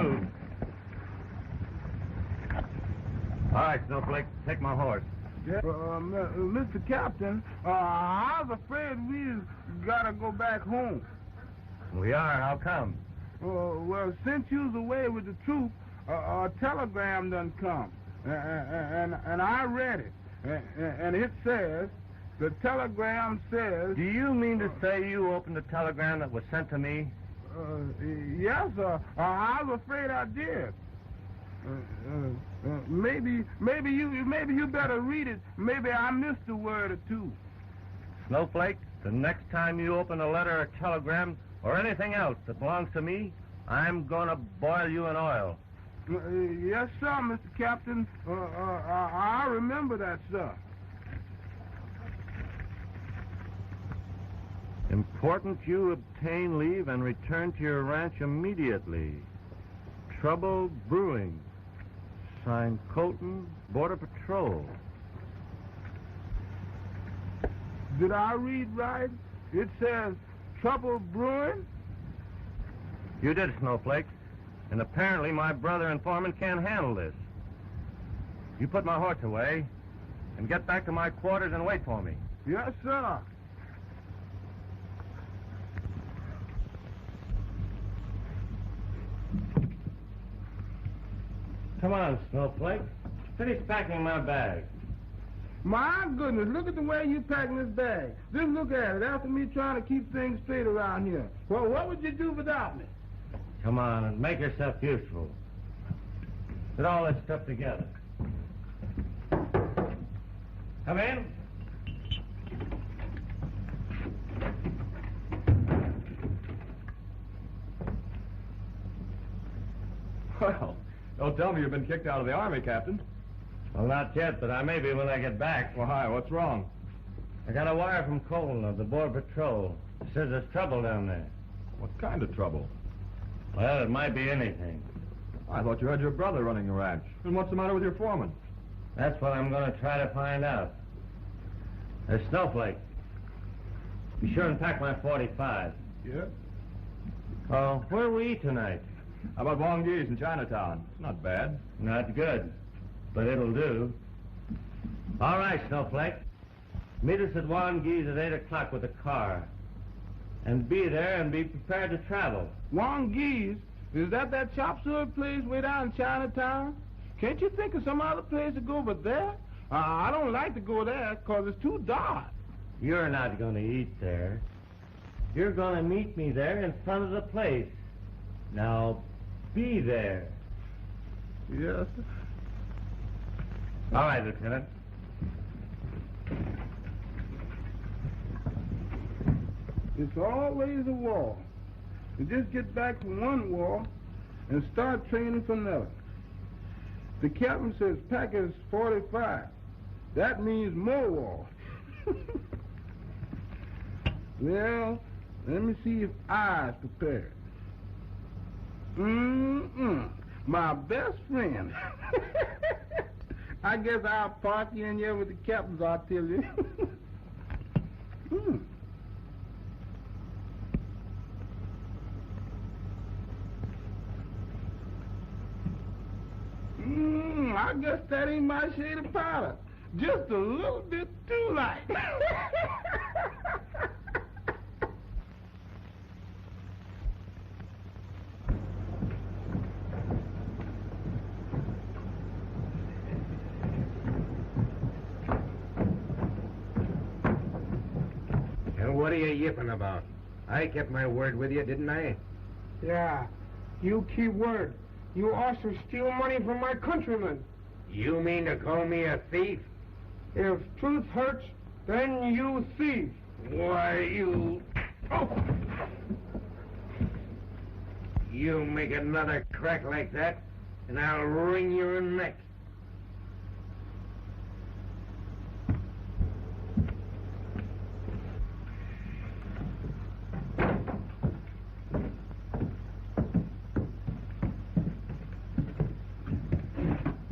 move. All right, Snowflake, take my horse. Yeah, Mr. Captain, I was afraid we gotta go back home. We are. How come? Well, since you was away with the troop, a telegram done come, and I read it, and it says, the telegram says... Do you mean to say you opened the telegram that was sent to me? Yes, sir. I was afraid I did. Maybe you better read it. Maybe I missed a word or two. Snowflake, the next time you open a letter or telegram or anything else that belongs to me, I'm gonna boil you in oil. Yes, sir, Mr. Captain. I remember that, sir. Important you obtain leave and return to your ranch immediately. Trouble brewing. Signed Colton, Border Patrol. Did I read right? It says trouble brewing? You did, Snowflake. And apparently my brother and foreman can't handle this. You put my horse away and get back to my quarters and wait for me. Yes, sir. Come on, Snowflake. Finish packing my bag. My goodness, look at the way you packing this bag. Just look at it. After me trying to keep things straight around here. Well, what would you do without me? Come on and make yourself useful. Put all this stuff together. Come in. Well, don't tell me you've been kicked out of the Army, Captain. Well, not yet, but I may be when I get back. Well, hi, what's wrong? I got a wire from Colton of the Border Patrol. It says there's trouble down there. What kind of trouble? Well, it might be anything. I thought you had your brother running the ranch. And what's the matter with your foreman? That's what I'm going to try to find out. Snowflake, be sure and pack my 45. Yeah? Oh, where are we tonight? How about Wong Gee's in Chinatown? It's not bad. Not good, but it'll do. All right, Snowflake. Meet us at Wong Gee's at 8 o'clock with a car. And be there and be prepared to travel. Wong Gee's? Is that chop suey place way down in Chinatown? Can't you think of some other place to go but there? I don't like to go there because it's too dark. You're not going to eat there. You're going to meet me there in front of the place. Now, be there. Yes, sir. All right, Lieutenant. It's always a war. You just get back from one war and start training for another. The captain says pack is 45. That means more war. Well, let me see if I's prepared. My best friend. I guess I'll park you in here with the captain's artillery. I guess that ain't my shade of powder. Just a little bit too light. And what are you yipping about? I kept my word with you, didn't I? Yeah, you keep word. You also steal money from my countrymen. You mean to call me a thief? If truth hurts, then you thief. Why, you... Oh! You make another crack like that, and I'll wring your neck.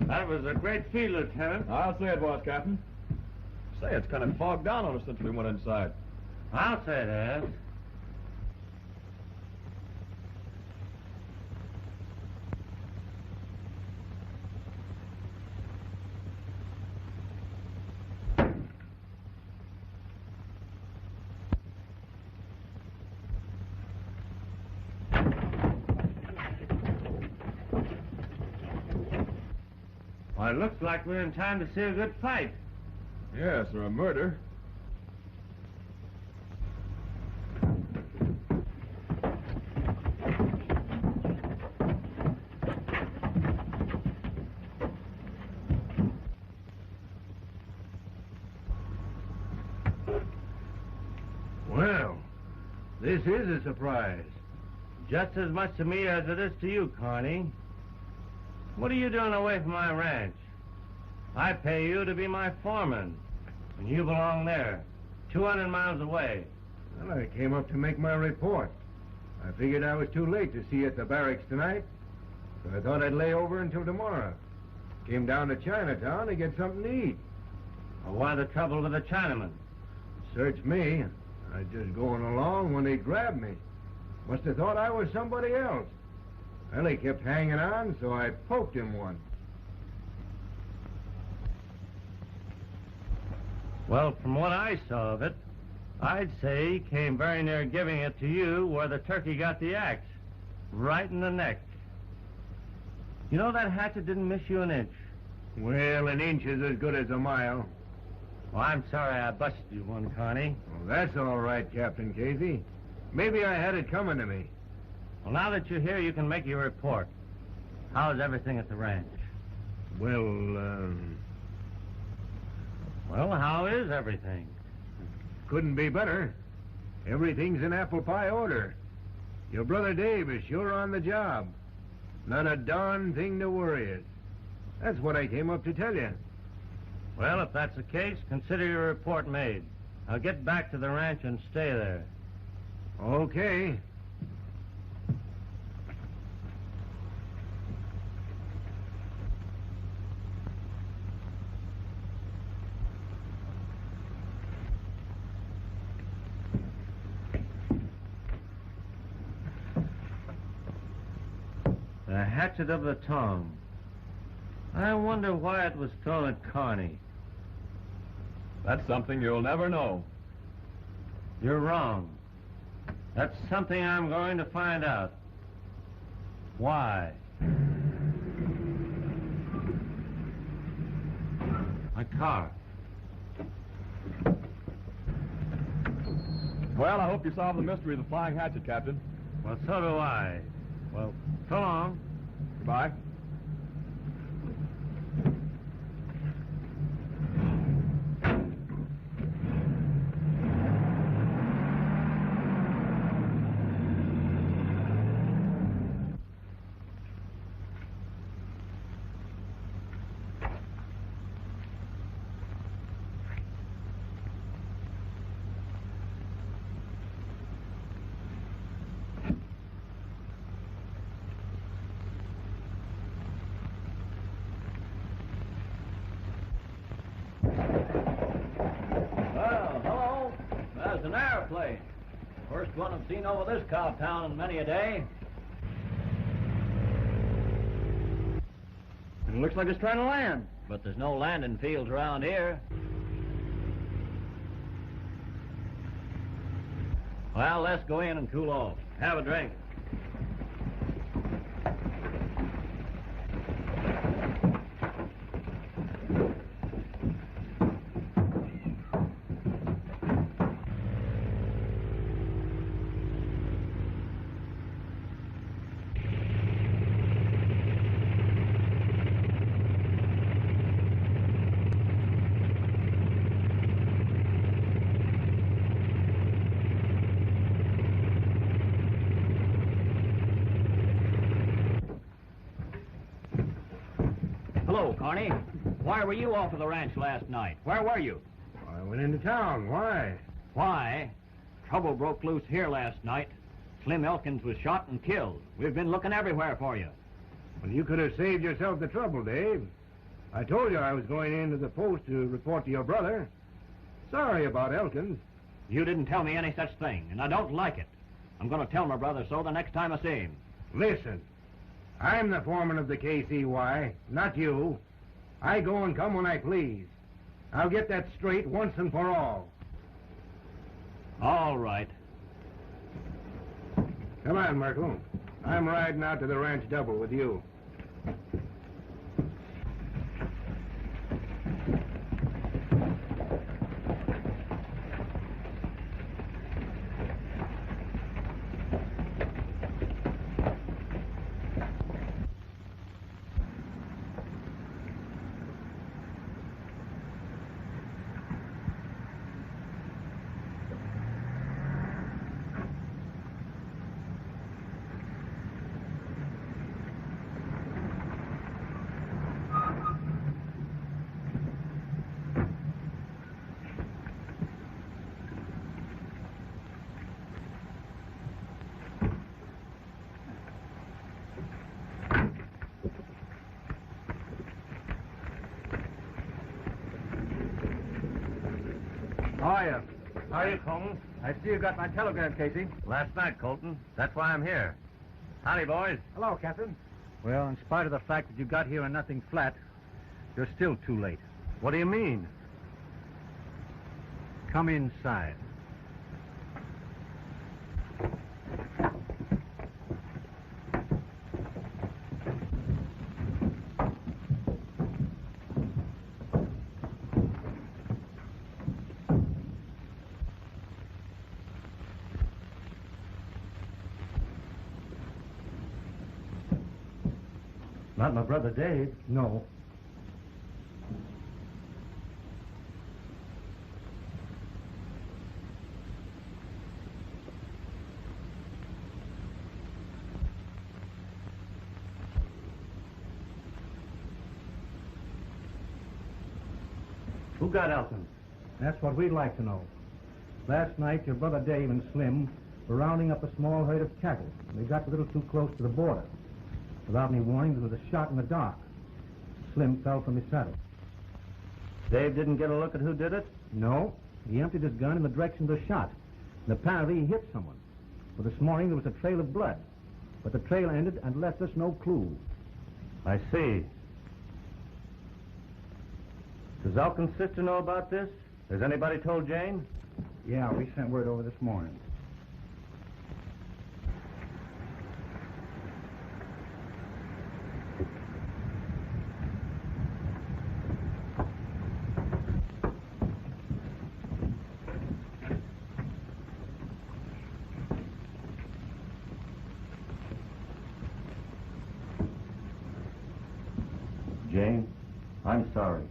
That was a great feat, Lieutenant. I'll say it was, Captain. Say, it's kind of fogged down on us since we went inside. I'll say it has. Well, it looks like we're in time to see a good fight. Yes, or a murder. Well, this is a surprise. Just as much to me as it is to you, Carney. What are you doing away from my ranch? I pay you to be my foreman, and you belong there, 200 miles away. Well, I came up to make my report. I figured I was too late to see you at the barracks tonight, so I thought I'd lay over until tomorrow. Came down to Chinatown to get something to eat. Well, why the trouble with the Chinaman? Searched me. I was just going along when they grabbed me. Must have thought I was somebody else. Well, he kept hanging on, so I poked him one. Well, from what I saw of it, I'd say he came very near giving it to you where the turkey got the axe. Right in the neck. You know, that hatchet didn't miss you an inch. Well, an inch is as good as a mile. Well, I'm sorry I busted you one, Carney. Well, that's all right, Captain Casey. Maybe I had it coming to me. Well, now that you're here, you can make your report. How's everything at the ranch? Well, Well, how is everything? couldn't be better. Everything's in apple pie order. Your brother Dave is sure on the job. Not a darn thing to worry us. That's what I came up to tell you. Well, if that's the case, consider your report made. I'll get back to the ranch and stay there. Okay. The hatchet of the tongue. I wonder why it was thrown at Carney. That's something you'll never know. You're wrong. That's something I'm going to find out. Why? My car. Well, I hope you solved the mystery of the flying hatchet, Captain. Well, so do I. Well, so long. Goodbye. Well, hello. There's an airplane. First one I've seen over this cow town in many a day. It looks like it's trying to land. But there's no landing fields around here. Well, let's go in and cool off. Have a drink. Hello, Carney. Why were you off of the ranch last night? Where were you? I went into town. Why? Why? Trouble broke loose here last night. Slim Elkins was shot and killed. We've been looking everywhere for you. Well, you could have saved yourself the trouble, Dave. I told you I was going into the post to report to your brother. Sorry about Elkins. You didn't tell me any such thing, and I don't like it. I'm going to tell my brother so the next time I see him. Listen, I'm the foreman of the KCY, not you. I go and come when I please. I'll get that straight once and for all. All right. Come on, Merkel. I'm riding out to the ranch double with you. are you? How are you, Colton? I see you got my telegram, Casey. Last night, Colton. That's why I'm here. Howdy, boys. Hello, Captain. Well, in spite of the fact that you got here in nothing flat, you're still too late. What do you mean? Come inside. Not my brother Dave. No. Who got Elton? That's what we'd like to know. Last night, your brother Dave and Slim were rounding up a small herd of cattle. They got a little too close to the border. Without any warning, there was a shot in the dark. Slim fell from his saddle. Dave didn't get a look at who did it? No. He emptied his gun in the direction of the shot. And apparently he hit someone. But this morning there was a trail of blood. But the trail ended and left us no clue. I see. Does Elkin's sister know about this? Has anybody told Jane? Yeah, we sent word over this morning. Jane, I'm sorry.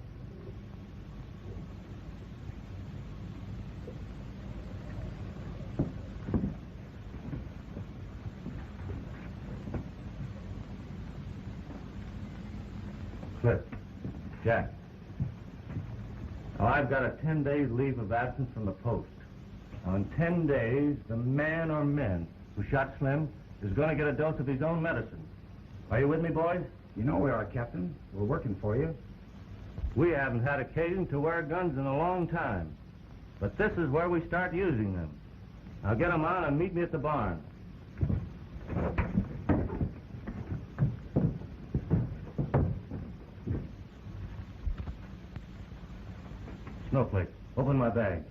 Cliff, Jack. Now, I've got a 10 days leave of absence from the post. Now, in 10 days, the man or men who shot Slim is going to get a dose of his own medicine. Are you with me, boys? You know we are, Captain. We're working for you. We haven't had occasion to wear guns in a long time. But this is where we start using them. Now get them on and meet me at the barn. Snowflake, open my bag.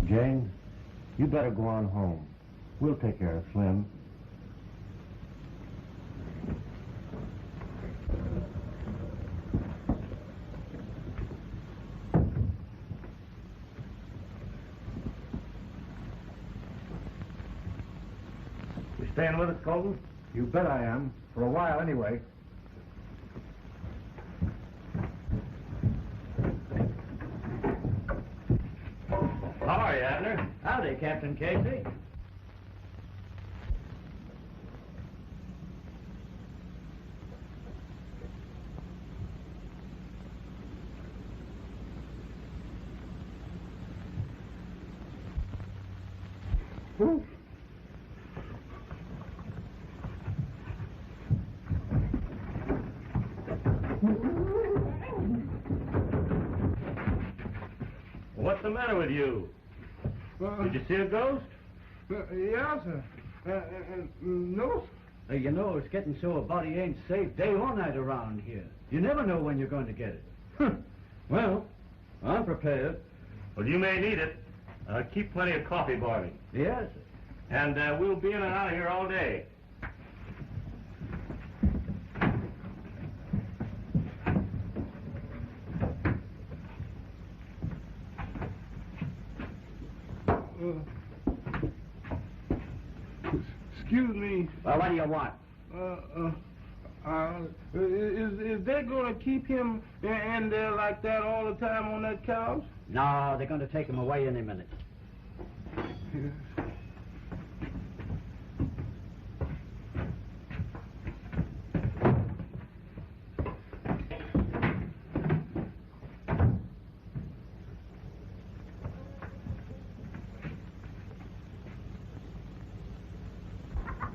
Jane, you better go on home. We'll take care of Slim. You staying with us, Colton? You bet I am. For a while, anyway. How are you, Abner? Howdy, Captain Casey. Ooh. What's the matter with you? Did you see a ghost? Yes, sir. No, sir. You know, it's getting so a body ain't safe day or night around here. You never know when you're going to get it. Well, I'm prepared. Well, you may need it. Keep plenty of coffee boiling. Yes, sir. And we'll be in and out of here all day. Excuse me. Well, what do you want? Is they going to keep him in there like that all the time on that couch? No, they're going to take him away any minute.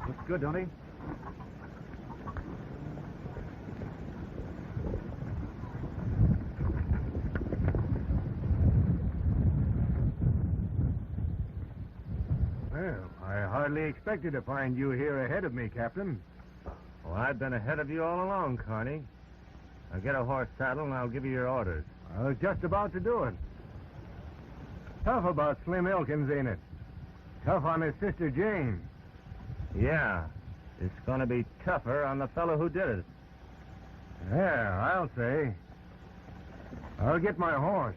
Looks good, don't he? Well, I hardly expected to find you here ahead of me, Captain. Well, I've been ahead of you all along, Carney. Now get a horse saddle and I'll give you your orders. I was just about to do it. Tough about Slim Elkins, ain't it? Tough on his sister Jane. Yeah, it's going to be tougher on the fellow who did it. Yeah, I'll say. I'll get my horse.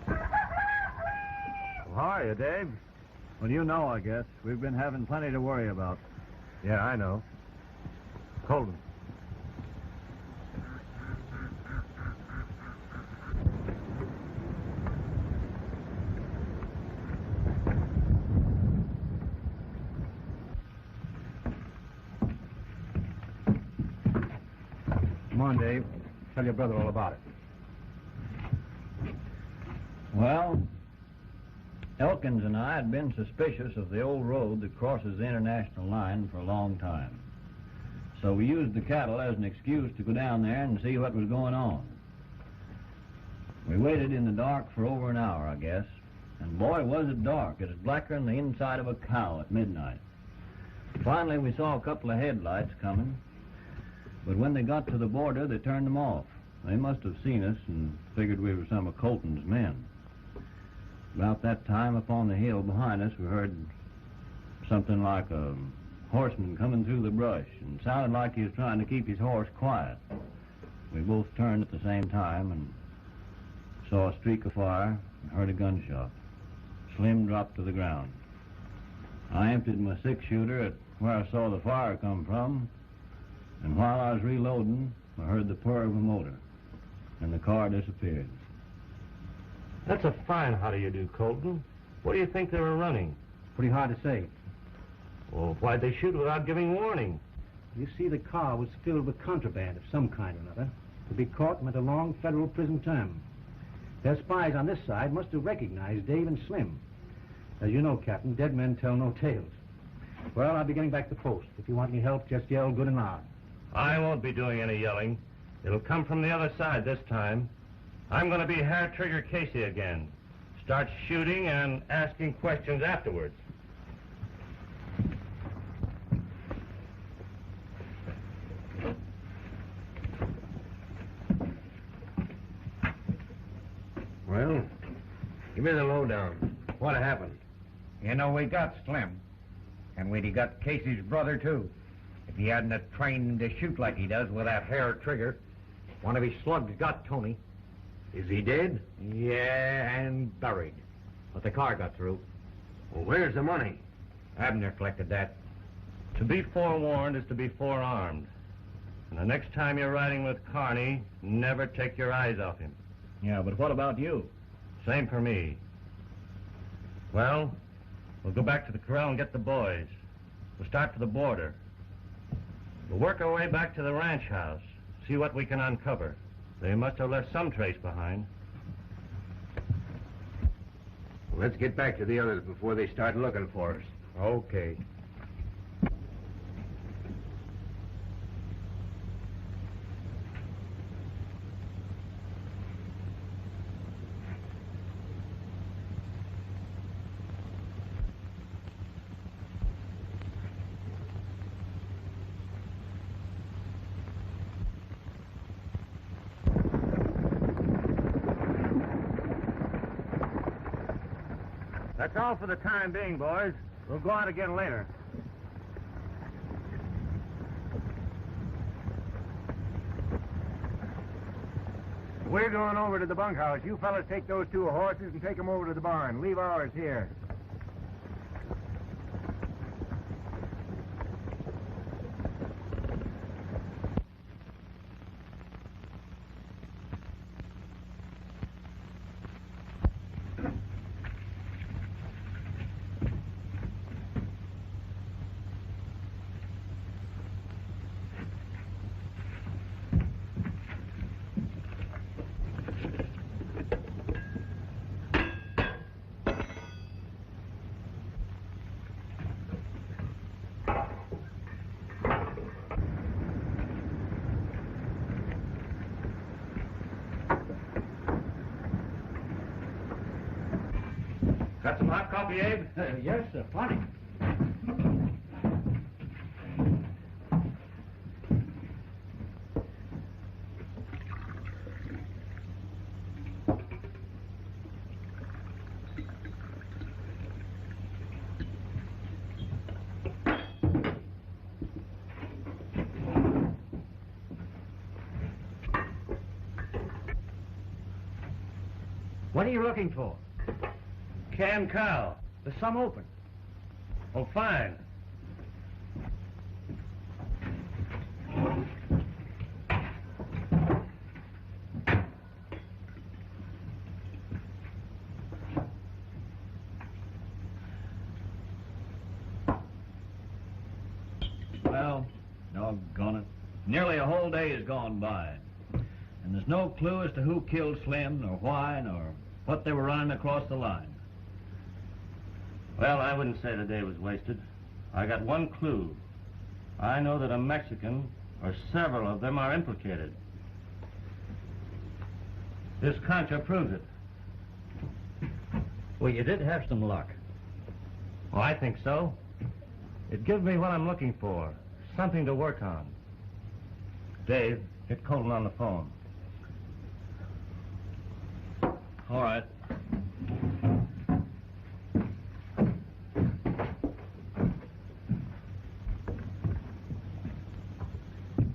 How are you, Dave? Well, you know, I guess. We've been having plenty to worry about. Yeah, I know. Colton. Come on, Dave. Tell your brother all about it. Well, Elkins and I had been suspicious of the old road that crosses the international line for a long time. So we used the cattle as an excuse to go down there and see what was going on. We waited in the dark for over an hour, I guess. And boy, was it dark. It was blacker than the inside of a cow at midnight. Finally, we saw a couple of headlights coming. But when they got to the border, they turned them off. They must have seen us and figured we were some of Colton's men. About that time, up on the hill behind us, we heard something like a horseman coming through the brush, and sounded like he was trying to keep his horse quiet. We both turned at the same time and saw a streak of fire and heard a gunshot. Slim dropped to the ground. I emptied my six-shooter at where I saw the fire come from, and while I was reloading, I heard the purr of a motor, and the car disappeared. That's a fine how do you do, Colton. What do you think they were running? Pretty hard to say. Well, why'd they shoot without giving warning? You see, the car was filled with contraband of some kind or another. To be caught meant a long federal prison term. Their spies on this side must have recognized Dave and Slim. As you know, Captain, dead men tell no tales. Well, I'll be getting back to post. If you want any help, just yell good and loud. I won't be doing any yelling. It'll come from the other side this time. I'm going to be Hair Trigger Casey again. Start shooting and asking questions afterwards. Well, give me the lowdown. What happened? You know, we got Slim. And we'd got Casey's brother, too. If he hadn't have trained him to shoot like he does with that hair trigger, one of his slugs got Tony. Is he dead? Yeah, and buried. But the car got through. Well, where's the money? Abner collected that. To be forewarned is to be forearmed. And the next time you're riding with Carney, never take your eyes off him. Yeah, but what about you? Same for me. Well, we'll go back to the corral and get the boys. We'll start for the border. We'll work our way back to the ranch house, see what we can uncover. They must have left some trace behind. Well, let's get back to the others before they start looking for us. Okay. That's all for the time being, boys. We'll go out again later. We're going over to the bunkhouse. You fellas take those 2 horses and take them over to the barn. Leave ours here. Got some hot coffee, Abe? Yes, sir. Funny. What are you looking for? Canned cow. There's some open. Oh, fine. Well, doggone it. Nearly a whole day has gone by. And there's no clue as to who killed Slim, nor why, nor what they were running across the line. Well, I wouldn't say the day was wasted. I got one clue. I know that a Mexican, or several of them, are implicated. This Concha proves it. Well, you did have some luck. Oh, I think so. It gives me what I'm looking for. Something to work on. Dave, get Colton on the phone. All right.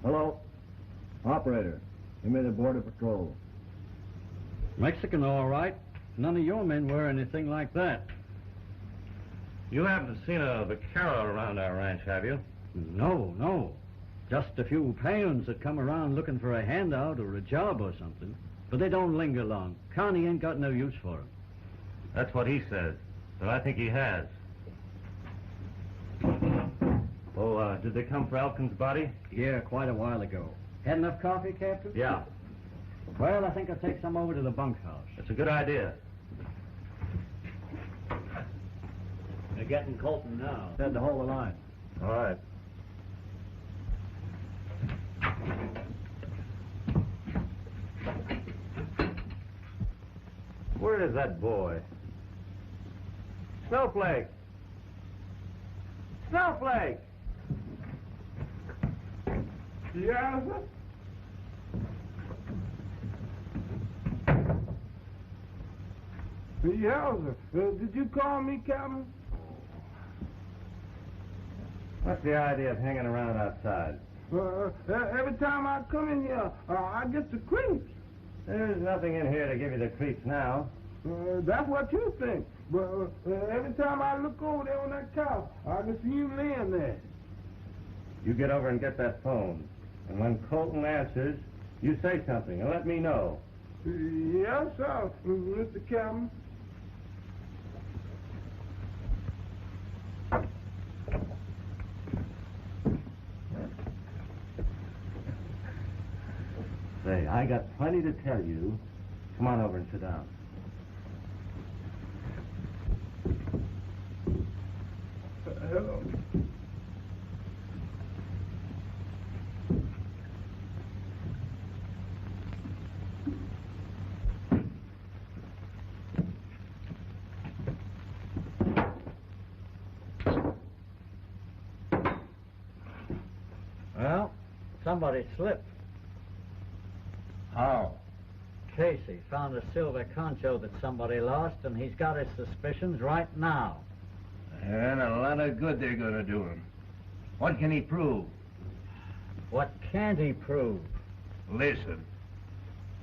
Hello? Operator, give me the Border Patrol. Mexican, all right. None of your men wear anything like that. You haven't seen a vaquero around our ranch, have you? No. Just a few peons that come around looking for a handout or a job or something. But they don't linger long. County ain't got no use for them. That's what he says. But I think he has. Oh, did they come for Elkin's body? Yeah, quite a while ago. Had enough coffee, Captain? Yeah. Well, I think I'll take some over to the bunkhouse. That's a good idea. They're getting Colton now. Said to hold the line. All right. Where is that boy? Snowflake! Snowflake! Yeah, sir? Yeah, sir. Did you call me, Captain? What's the idea of hanging around outside? Every time I come in here, I get the creeps. There's nothing in here to give you the creeps now. That's what you think. But every time I look over there on that couch, I can see you laying there. You get over and get that phone. And when Colton answers, you say something and let me know. Yes, sir, Mr. Captain. Say, I got plenty to tell you. Come on over and sit down. Hello. Well, somebody slipped. How? Casey found a silver concho that somebody lost, and he's got his suspicions right now. And a lot of good they're going to do him. What can he prove? What can't he prove? Listen.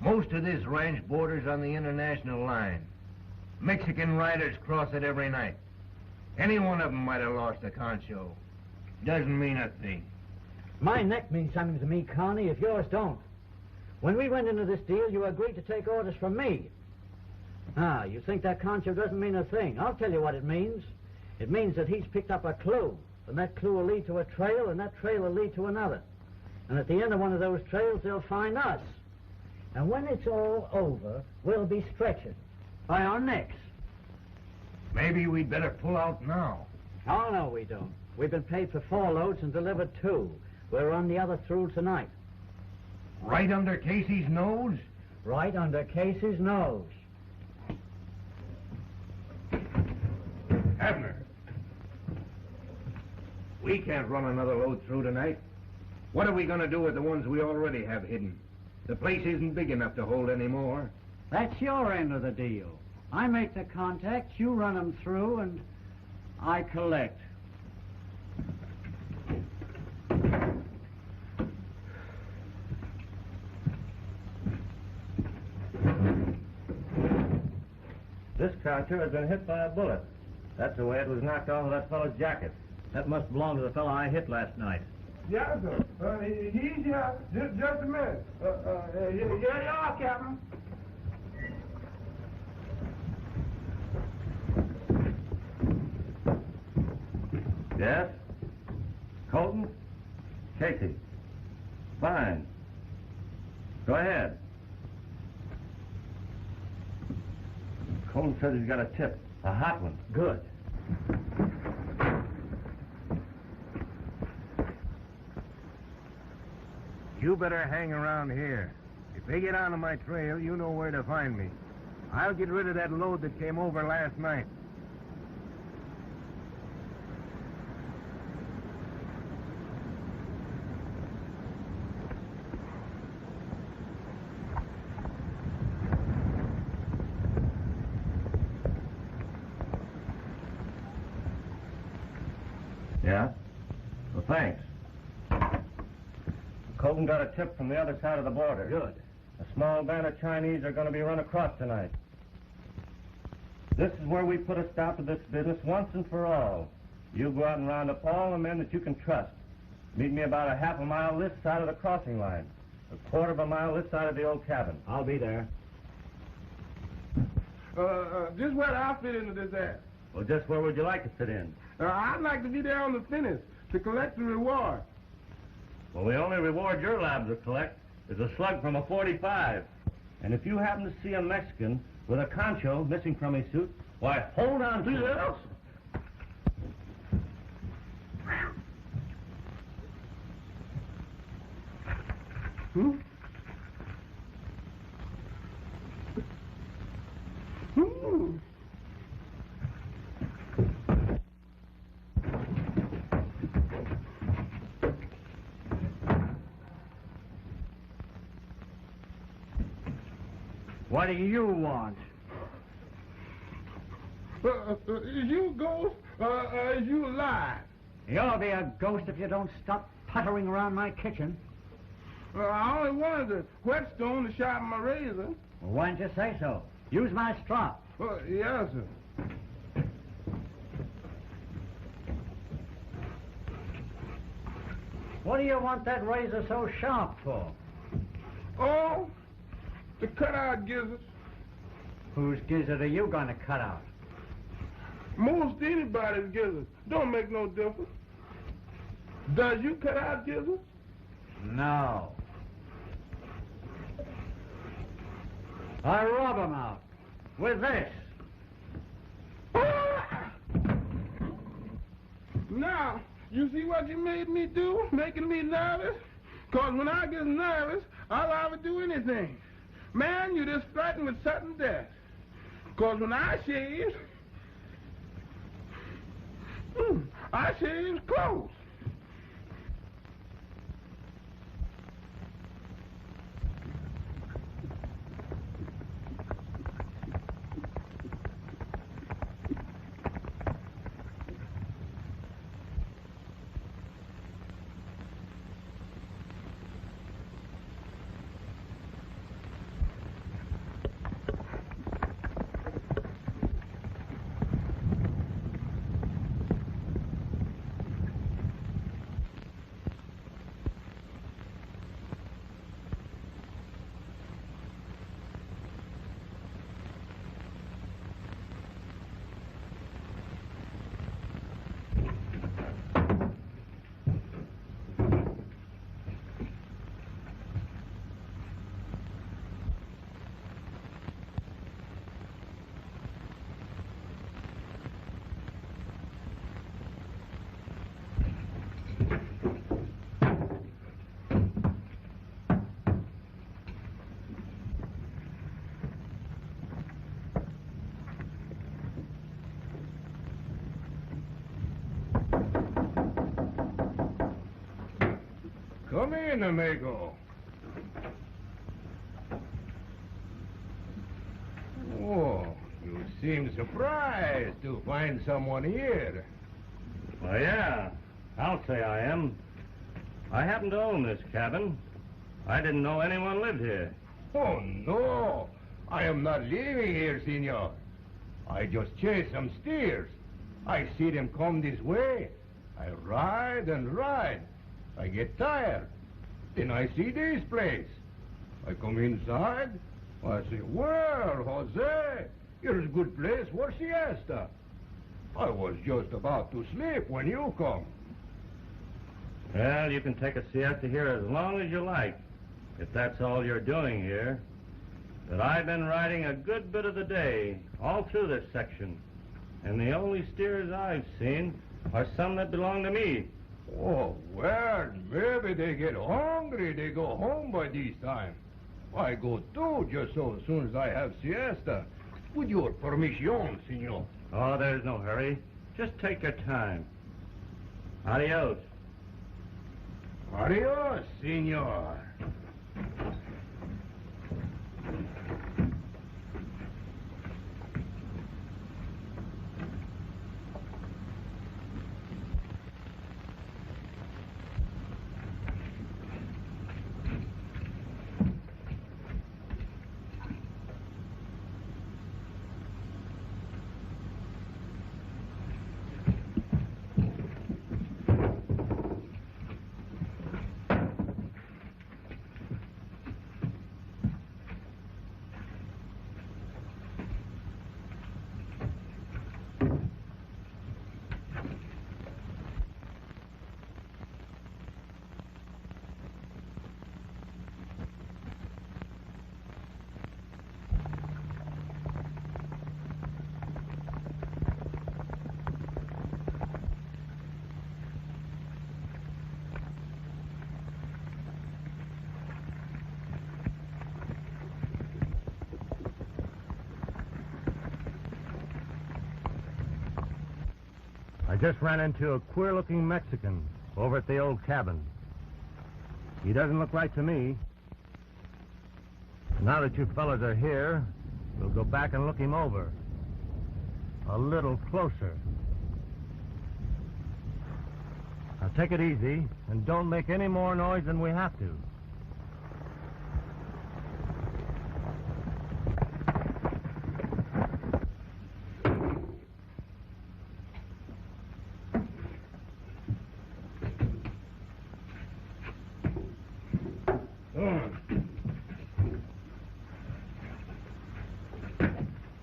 Most of this ranch borders on the international line. Mexican riders cross it every night. Any one of them might have lost a concho. Doesn't mean a thing. My neck means something to me, Connie, if yours don't. When we went into this deal, you agreed to take orders from me. Ah, you think that concho doesn't mean a thing. I'll tell you what it means. It means that he's picked up a clue, and that clue will lead to a trail, and that trail will lead to another. And at the end of one of those trails, they'll find us. And when it's all over, we'll be stretching by our necks. Maybe we'd better pull out now. Oh, no, we don't. We've been paid for 4 loads and delivered 2. We're on the other through tonight. Right under Casey's nose? Right under Casey's nose. Abner. We can't run another load through tonight. What are we going to do with the ones we already have hidden? The place isn't big enough to hold any more. That's your end of the deal. I make the contacts, you run them through, and I collect. This concho has been hit by a bullet. That's the way it was knocked off of that fellow's jacket. That must belong to the fellow I hit last night. Yeah, sir. He's here. Just a minute. Here you are, Captain. Yes? Colton? Casey? Fine. Go ahead. Colton says he's got a tip. A hot one. Good. You better hang around here. If they get onto my trail, you know where to find me. I'll get rid of that load that came over last night. Yeah? Well, thanks. Colton got a tip from the other side of the border. Good. A small band of Chinese are going to be run across tonight. This is where we put a stop to this business once and for all. You go out and round up all the men that you can trust. Meet me about a half a mile this side of the crossing line. A quarter of a mile this side of the old cabin. I'll be there. Just where do I fit into this ad? Well, just where would you like to fit in? I'd like to be there on the finish to collect the reward. Well, the only reward your labs will collect is a slug from a 45. And if you happen to see a Mexican with a concho missing from his suit, why, hold on to it. Yes. Hmm? Hmm. What do you want? Is you a ghost? Is you alive? You'll be a ghost if you don't stop puttering around my kitchen. I only wanted the whetstone to sharpen my razor. Well, why didn't you say so? Use my strop. Yes, sir. What do you want that razor so sharp for? Oh, to cut out gizzards. Whose gizzard are you going to cut out? Most anybody's gizzards. Don't make no difference. Does you cut out gizzards? No. I rub them out with this. Now, you see what you made me do? Making me nervous? Because when I get nervous, I'll ever do anything. Man, you just threatened with sudden death. Because when I shave close. Come in, amigo. Oh, you seem surprised to find someone here. Well, yeah, I'll say I am. I happen to own this cabin. I didn't know anyone lived here. Oh, no. I am not living here, senor. I just chase some steers. I see them come this way. I ride and ride. I get tired. Then I see this place. I come inside. I say, well, Jose, here's a good place for siesta. I was just about to sleep when you come. Well, you can take a siesta here as long as you like, if that's all you're doing here. But I've been riding a good bit of the day, all through this section. And the only steers I've seen are some that belong to me. Oh, well, maybe they get hungry. They go home by this time. I go too, just so as soon as I have siesta. With your permission, senor. Oh, there's no hurry. Just take your time. Adios. Adios, senor. I just ran into a queer-looking Mexican over at the old cabin. He doesn't look right to me. Now that you fellas are here, we'll go back and look him over. A little closer. Now take it easy, and don't make any more noise than we have to.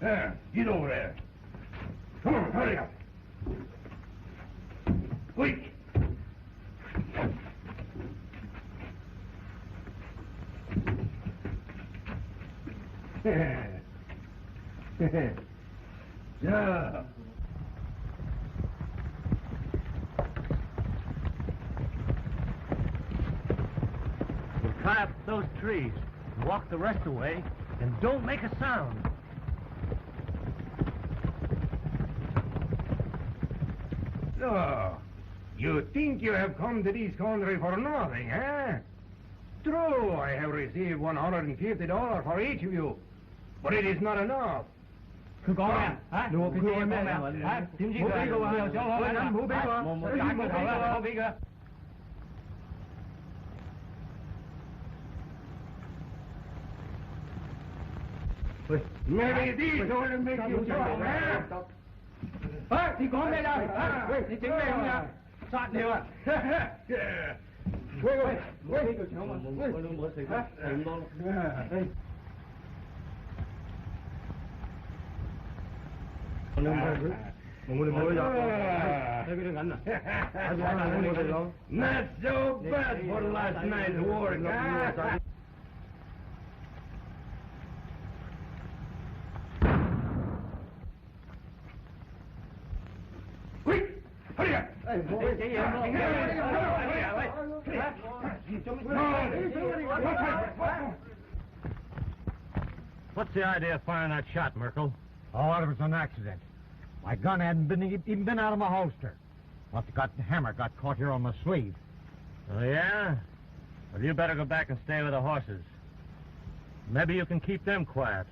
There, get over there. Come on, hurry up. Quick. Yeah. We'll climb up those trees, walk the rest away, and don't make a sound. So, you think you have come to this country for nothing, eh? True, I have received $150 for each of you, but it is not enough. Maybe these only make you talk, eh? Thì có đây đâu, thì chính đây không nha, soạn đều ạ. Not so bad for last night's work. Hurry up! What's the idea of firing that shot, Merkel? Oh, it was an accident. My gun hadn't even been out of my holster. Must have got the hammer got caught here on my sleeve. Oh, yeah? Well, you better go back and stay with the horses. Maybe you can keep them quiet.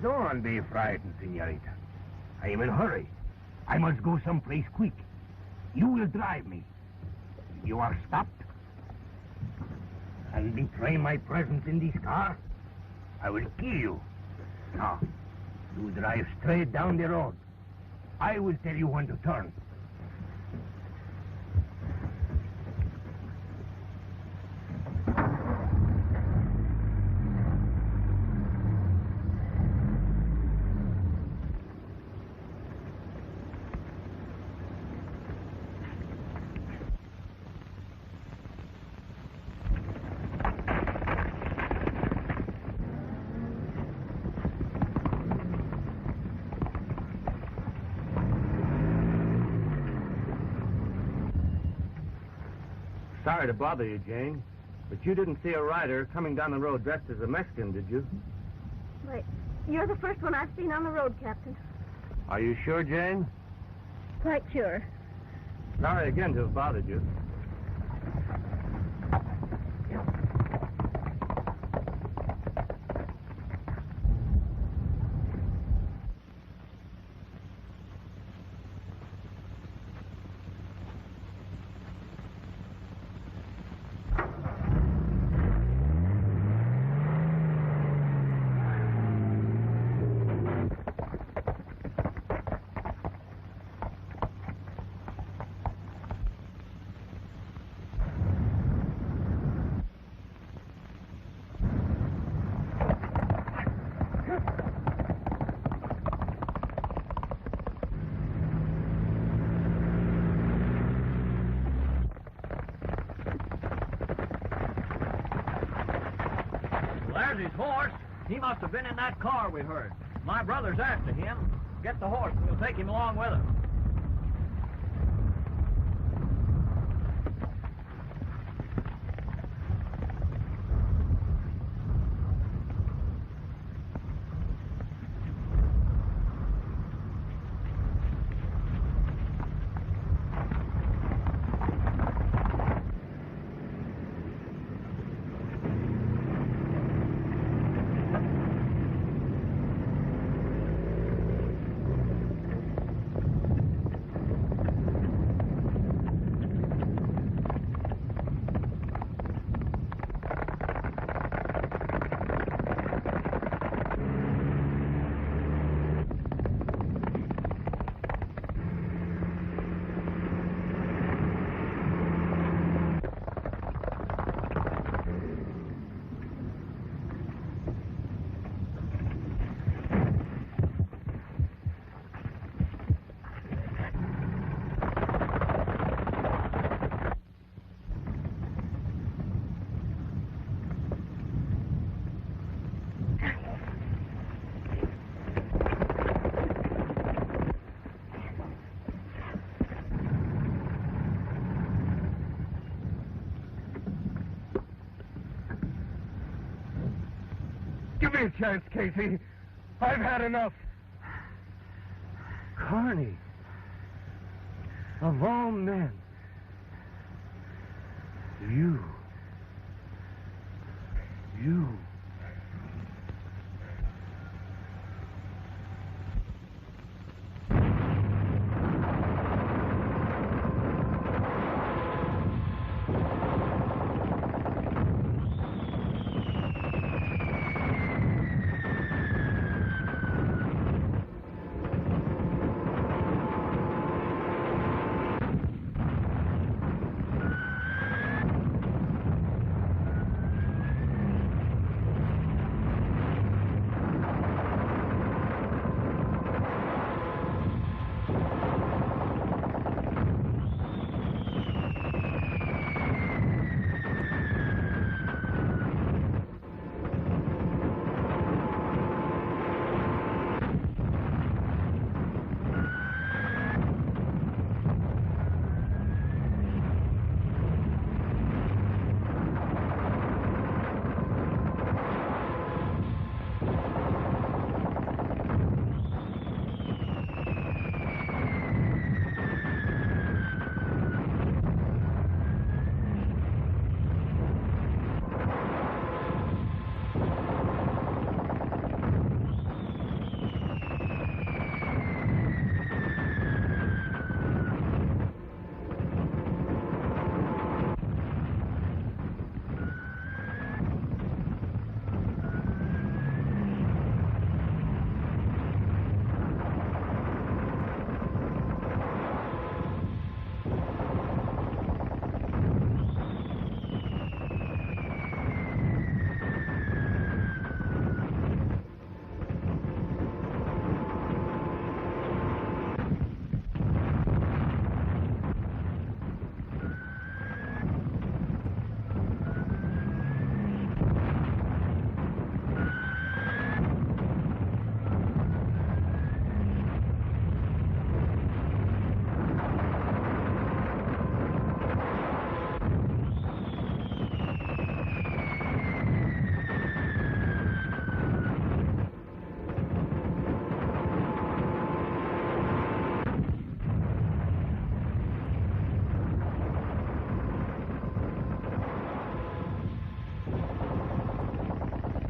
Don't be frightened, senorita. I am in a hurry. I must go someplace quick. You will drive me. You are stopped? And betray my presence in this car? I will kill you. Now, you drive straight down the road. I will tell you when to turn. Sorry to bother you, Jane, but you didn't see a rider coming down the road dressed as a Mexican, did you? Wait, you're the first one I've seen on the road, Captain. Are you sure, Jane? Quite sure. Sorry again to have bothered you. There's his horse. He must have been in that car we heard. My brother's after him. Get the horse and we'll take him along with us. Give me a chance, Casey. I've had enough. Carney. Of all men. You.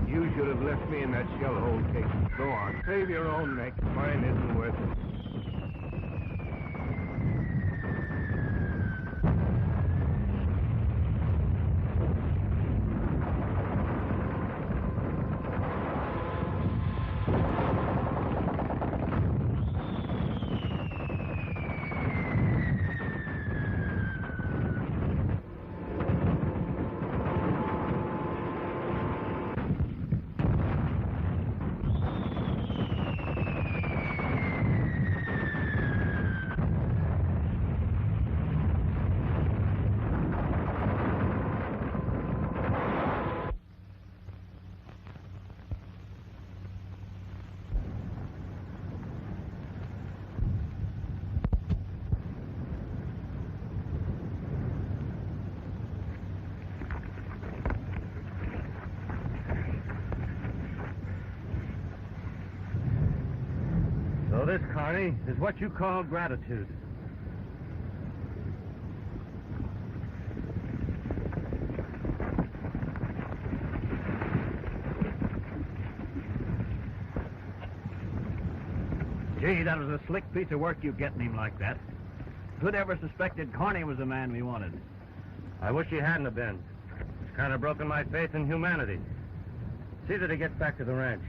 You should have left me in that shell hole, Casey. Go on, save your own neck. Mine isn't worth it. So this, Carney, is what you call gratitude. Gee, that was a slick piece of work, you getting him like that. Who'd ever suspected Carney was the man we wanted? I wish he hadn't have been. It's kind of broken my faith in humanity. See that he gets back to the ranch.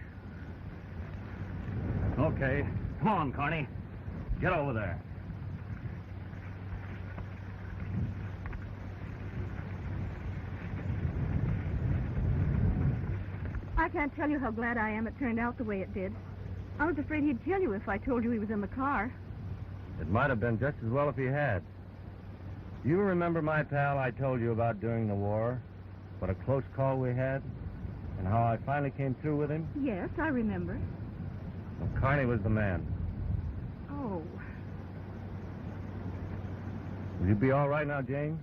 Okay. Come on, Carney. Get over there. I can't tell you how glad I am it turned out the way it did. I was afraid he'd kill you if I told you he was in the car. It might have been just as well if he had. Do you remember, my pal, I told you about during the war? What a close call we had? And how I finally came through with him? Yes, I remember. Well, Carney was the man. Oh. Will you be all right now, Jane?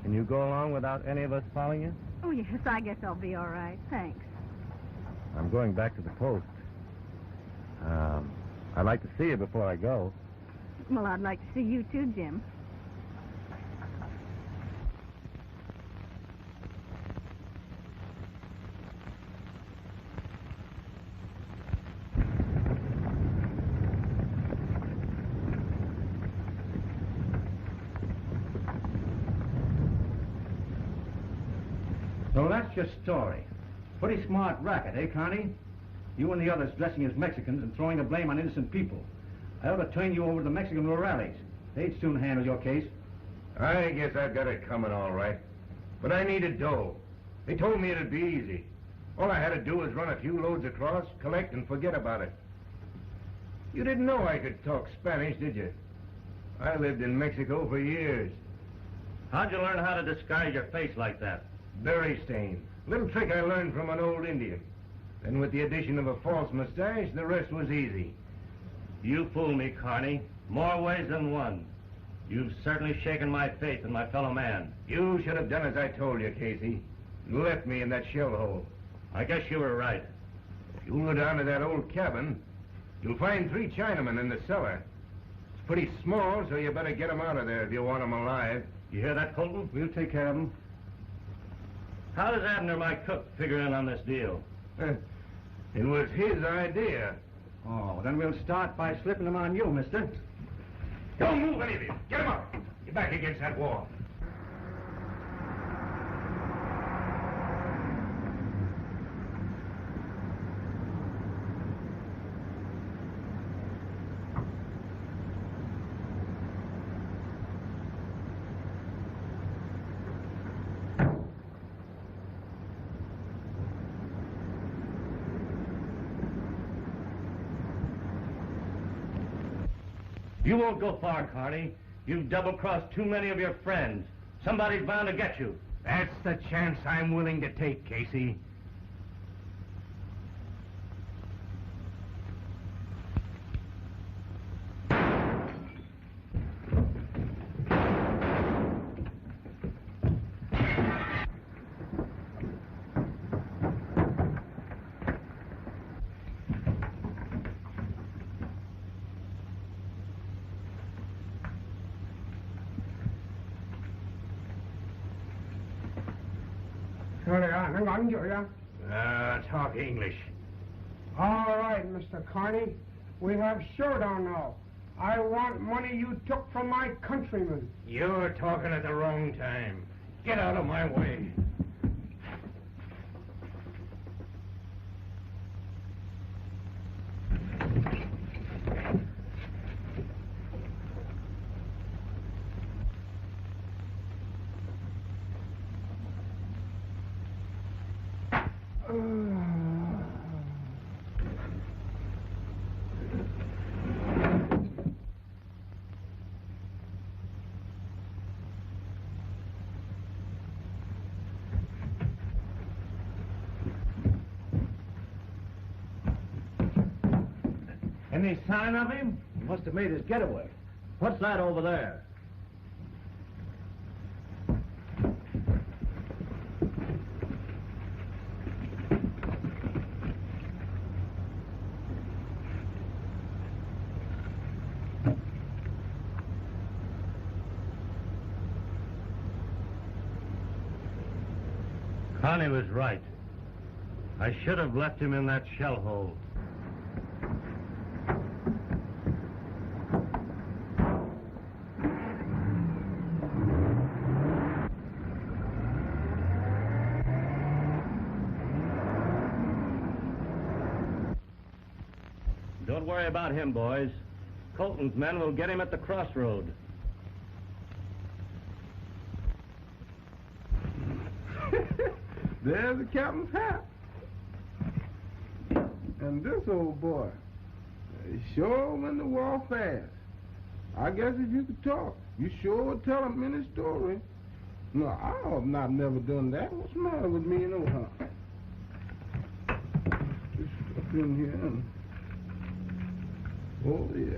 Can you go along without any of us following you? Oh, yes, I guess I'll be all right. Thanks. I'm going back to the post. I'd like to see you before I go. Well, I'd like to see you too, Jim. So that's your story. Pretty smart racket, eh, Connie? You and the others dressing as Mexicans and throwing the blame on innocent people. I ought to turn you over to the Mexican rurales. They'd soon handle your case. I guess I've got it coming all right. But I needed dough. They told me it'd be easy. All I had to do was run a few loads across, collect, and forget about it. You didn't know I could talk Spanish, did you? I lived in Mexico for years. How'd you learn how to disguise your face like that? Berry stain. Little trick I learned from an old Indian. Then with the addition of a false mustache, the rest was easy. You fooled me, Carney. More ways than one. You've certainly shaken my faith in my fellow man. You should have done as I told you, Casey. Left me in that shell hole. I guess you were right. If you go down to that old cabin, you'll find 3 Chinamen in the cellar. It's pretty small, so you better get them out of there if you want them alive. You hear that, Colton? We'll take care of them. How does Abner, my cook, figure in on this deal? It was his idea. Oh, then we'll start by slipping them on you, mister. Don't move, any of you. Get him up. Get back against that wall. You won't go far, Carney. You've double-crossed too many of your friends. Somebody's bound to get you. That's the chance I'm willing to take, Casey. Talk English. All right, Mr. Carney. We have showdown now. I want money you took from my countrymen. You're talking at the wrong time. Get out of my way. Any sign of him? He must have made his getaway. What's that over there? Connie was right. I should have left him in that shell hole. Don't worry about him, boys. Colton's men will get him at the crossroad. There's the captain's hat. And this old boy, he sure went to war fast. I guess if you could talk, you sure would tell him any story. No, I've not never done that. What's the matter with me, no, huh? Just up in here and... Oh, yeah.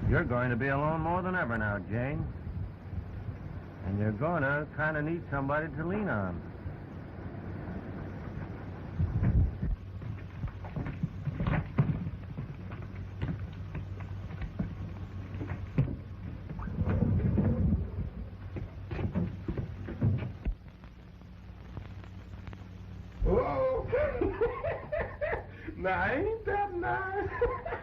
You're going to be alone more than ever now, Jane. And you're going to kind of need somebody to lean on. Now, ain't that nice?